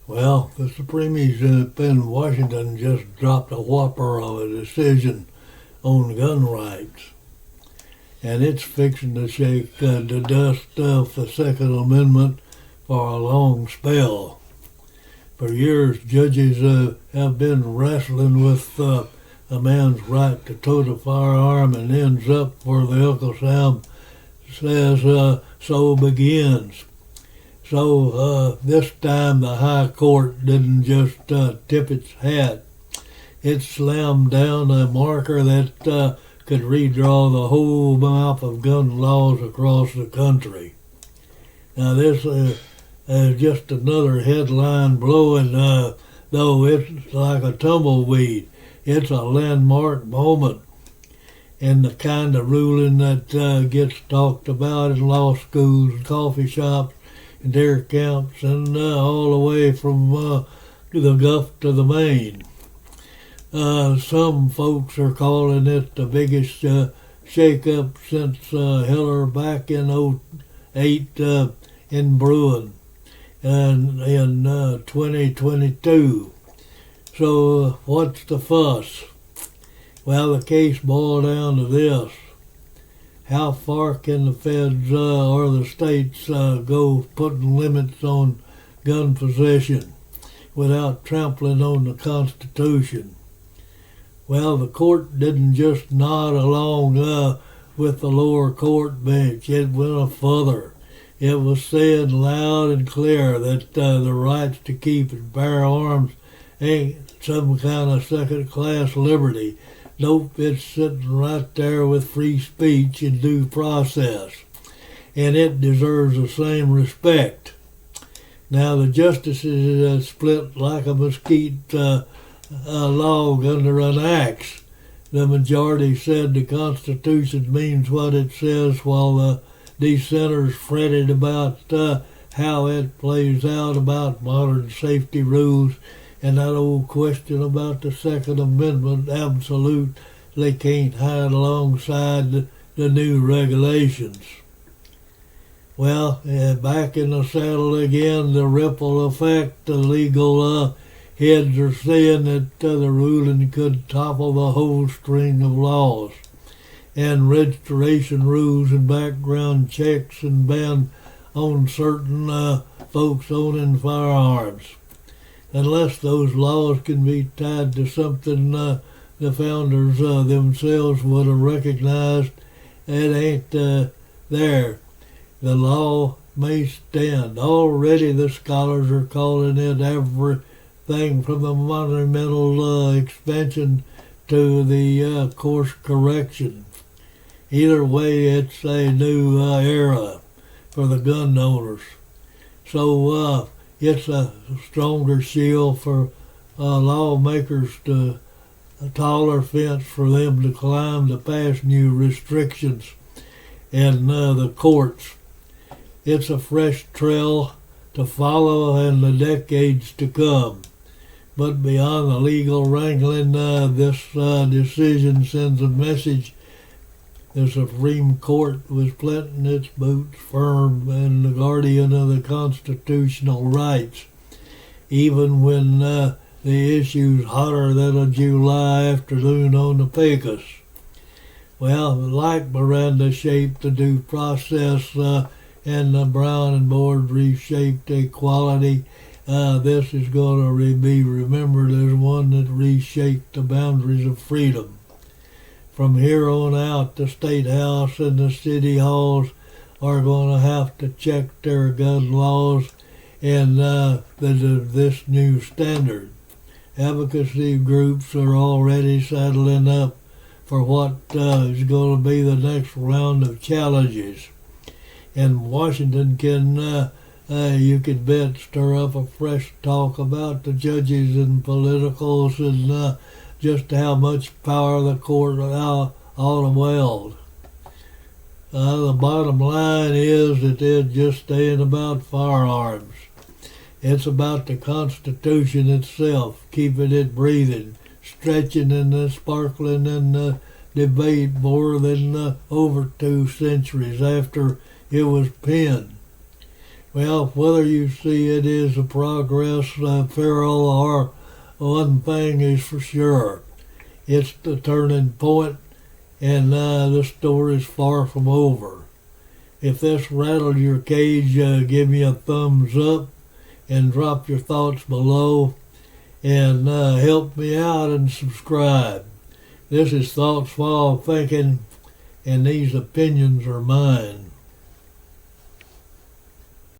Well, the Supremes in Washington just dropped a whopper of a decision on gun rights, and it's fixing to shake the dust off the Second Amendment for a long spell. For years, judges have been wrestling with a man's right to tote a firearm, and ends up where the Uncle Sam says, so begins. So this time the High Court didn't just tip its hat. It slammed down a marker that could redraw the whole map of gun laws across the country. Now this is just another headline blowing, though it's like a tumbleweed. It's a landmark moment, and the kind of ruling that gets talked about in law schools, coffee shops, deer camps, and all the way from the Gulf to the Main. Some folks are calling it the biggest shake-up since Hiller back in '08 in Bruin and in 2022. So what's the fuss? Well, the case boiled down to this. How far can the feds or the states go putting limits on gun possession without trampling on the Constitution? Well, the court didn't just nod along with the lower court bench. It went further. It was said loud and clear that the rights to keep and bear arms ain't some kind of second-class liberty. Nope, it's sitting right there with free speech and due process, and it deserves the same respect. Now the justices split like a mesquite log under an axe. The majority said the Constitution means what it says, while the dissenters fretted about how it plays out about modern safety rules and that old question about the Second Amendment absolutely can't hide alongside the new regulations. Well, back in the saddle again, the ripple effect, the legal heads are saying that the ruling could topple the whole string of laws and registration rules and background checks and ban on certain folks owning firearms. Unless those laws can be tied to something the founders themselves would have recognized, it ain't there. The law may stand. Already the scholars are calling it everything from the monumental expansion to the course correction. Either way, it's a new era for the gun owners. So it's a stronger shield for lawmakers, to a taller fence for them to climb to pass new restrictions in the courts. It's a fresh trail to follow in the decades to come. But beyond the legal wrangling, this decision sends a message. The Supreme Court was planting its boots firm and the guardian of the constitutional rights, even when the issue's hotter than a July afternoon on the Pecos. Well, like Miranda shaped the due process and the Brown and Board reshaped equality, this is going to be remembered as one that reshaped the boundaries of freedom. From here on out, the State House and the City Halls are going to have to check their gun laws and this new standard. Advocacy groups are already saddling up for what is going to be the next round of challenges. And Washington can, you could bet, stir up a fresh talk about the judges and politicals and just how much power the court ought to wield. The bottom line is that it just ain't about firearms. It's about the Constitution itself, keeping it breathing, stretching and sparkling in the debate more than over 2 centuries after it was penned. Well, whether you see it is a progress, Farrell, or one thing is for sure. It's the turning point, and the story's far from over. If this rattled your cage, give me a thumbs up and drop your thoughts below, and help me out and subscribe. This is Thoughts While Thinking, and these opinions are mine.